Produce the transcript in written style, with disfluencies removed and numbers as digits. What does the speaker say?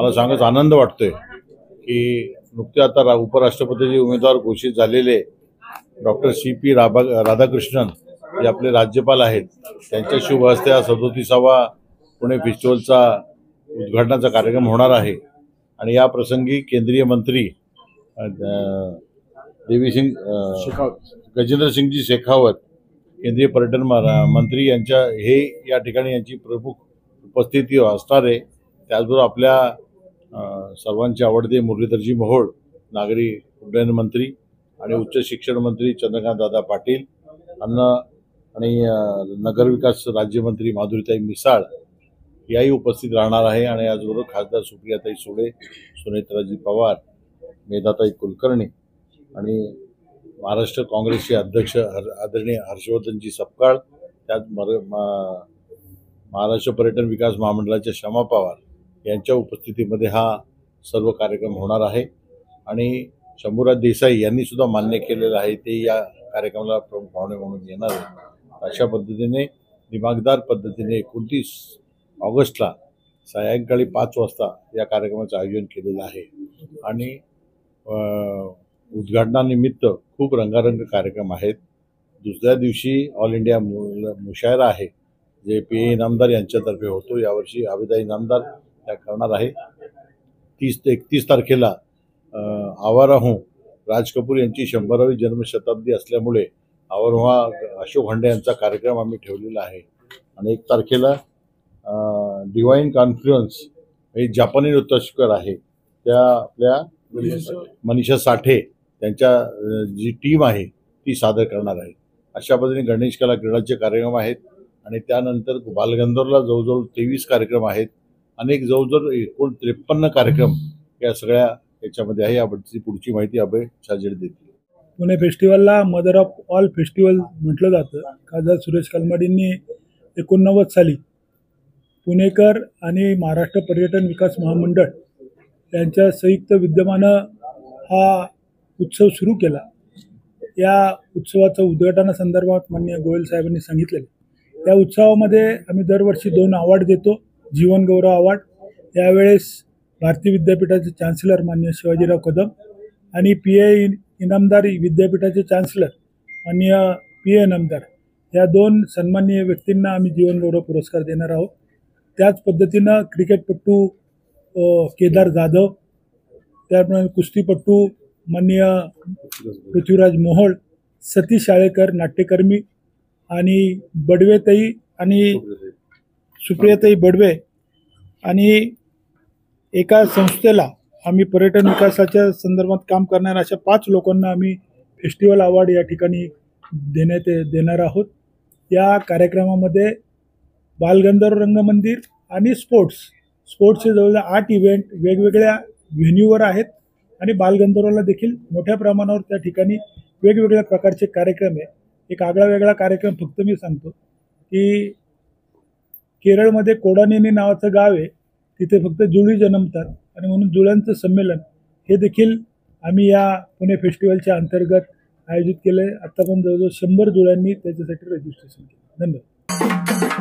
मला सांगत आनंद वाटतोय की नुकते आता उपराष्ट्रपतीचे उमेदवार घोषित झालेले डॉक्टर CP राधाकृष्णन जे आपले राज्यपाल आहेत, त्यांच्या शुभ हस्ते 37वा पुणे फेस्टिवलचा उद्घाटनाचा कार्यक्रम होणार आहे। आणि या प्रसंगी केंद्रीय मंत्री गजेंद्र सिंगजी शेखावत, केंद्रीय पर्यटन मंत्री या ठिकाणी यांची प्रमुख उपस्थिती असणार आहे। त्याचबरोबर आपल्या सर्वांचे आवडते मुरलीधरजी मोहोळ, नागरी उड्डयन मंत्री आणि उच्च शिक्षण मंत्री चंद्रकांत दादा पाटील, अन्न आणि नगरविकास राज्यमंत्री माधुरीताई मिसाळ याही उपस्थित राहणार आहे। आणि याचबरोबर खासदार सुप्रियाताई सुळे, सुनेत्राजी पवार, मेधाताई कुलकर्णी आणि महाराष्ट्र काँग्रेसचे अध्यक्ष आदरणीय हर्षवर्धनजी सपकाळ, त्यात महाराष्ट्र पर्यटन विकास महामंडळाच्या शमा पवार यांच्या उपस्थितीमध्ये हा सर्व कार्यक्रम होणार आहे। आणि शंभूराज देसाई यांनी सुद्धा मान्य केलेलं आहे ते या कार्यक्रमाला प्रमुख पाहुणे म्हणून येणार आहे। अशा पद्धतीने दिमागदार पद्धतीने 29 ऑगस्टला सायंकाळी 5 वाजता या कार्यक्रमाचं आयोजन केलेलं आहे। आणि उद्घाटनानिमित्त खूप रंगारंग कार्यक्रम आहेत। दुसऱ्या दिवशी ऑल इंडिया मुशायरा आहे जे PA इनामदार यांच्यातर्फे होतो। यावर्षी आविदा इनामदार त्या करणार आहे। 30 ते 31 तारखेला आवारा हूँ राज कपूर यांची 100वी जन्मशताब्दी असल्यामुळे आवारा हूँ अशोक हंडे यांचा कार्यक्रम आम्ही ठेवलेला आहे। आणि 1 तारखेला डिवाइन कॉन्फ्लुएन्स हे जापानी नृत्यकार आहे त्या आपल्या मनीषा साठे त्यांच्या जी टीम आहे ती सादर करणार आहे। अशा पद्धतीने गणेश कला क्रीडाचे कार्यक्रम आहेत। आणि त्यानंतर बालगंधर्वला जवळजवळ 23 कार्यक्रम आहेत। अनेक जवळजवळ 53 कार्यक्रम या सगळ्या याच्यामध्ये आहे। याबद्दलची पुढची माहिती अभय छाजेड देतील। पुणे फेस्टिवलला मदर ऑफ ऑल फेस्टिवल म्हटलं जातं। खासदार सुरेश कलमाडींनी 89 साली पुणेकर आणि महाराष्ट्र पर्यटन विकास महामंडळ यांच्या संयुक्त विद्यमानं हा उत्सव सुरू केला। या उत्सवाचं उद्घाटनासंदर्भात माननीय गोयल साहेबांनी सांगितलेलं, या उत्सवामध्ये आम्ही दरवर्षी 2 अवॉर्ड देतो, जीवन गौरव अवॉर्ड। यावेळेस भारतीय विद्यापीठाचे चान्सलर माननीय शिवाजीराव कदम आणि PA इनामदार विद्यापीठाचे चान्सलर माननीय PA इनामदार या 2 सन्माननीय व्यक्तींना आम्ही जीवन गौरव पुरस्कार देणार आहोत। त्याच पद्धतीनं क्रिकेटपटू केदार जाधव, त्याप्रमाणे कुस्तीपटू माननीय पृथ्वीराज मोहोळ, सतीश शाळेकर नाट्यकर्मी आणि बडवेताई आणि सुप्रियाताई बडवे आणि एका संस्थेला आम्ही पर्यटन विकासाच्या संदर्भात काम करणाऱ्या अशा 5 लोकांना आम्ही फेस्टिवल अवॉर्ड या ठिकाणी देणार आहोत। या कार्यक्रमामध्ये बालगंधर्व रंगमंदिर आणि स्पोर्ट्सचे जवळ 8 इव्हेंट वेगवेगळ्या व्हेन्यूवर आहेत। आणि बालगंधर्वला देखील मोठ्या प्रमाणावर त्या ठिकाणी वेगवेगळ्या प्रकारचे कार्यक्रम आहे। एक आगळा वेगळा कार्यक्रम फक्त मी सांगतो की केरळमध्ये कोडानेनी नावाचं गाव आहे, तिथे फक्त जुळी जन्मतात आणि म्हणून जुळ्यांचं संमेलन हे देखील आम्ही या पुणे फेस्टिवलच्या अंतर्गत आयोजित केलं आहे। आत्तापर्यंत जवळजवळ 100 जुळ्यांनी त्याच्यासाठी रजिस्ट्रेशन केलं। धन्यवाद।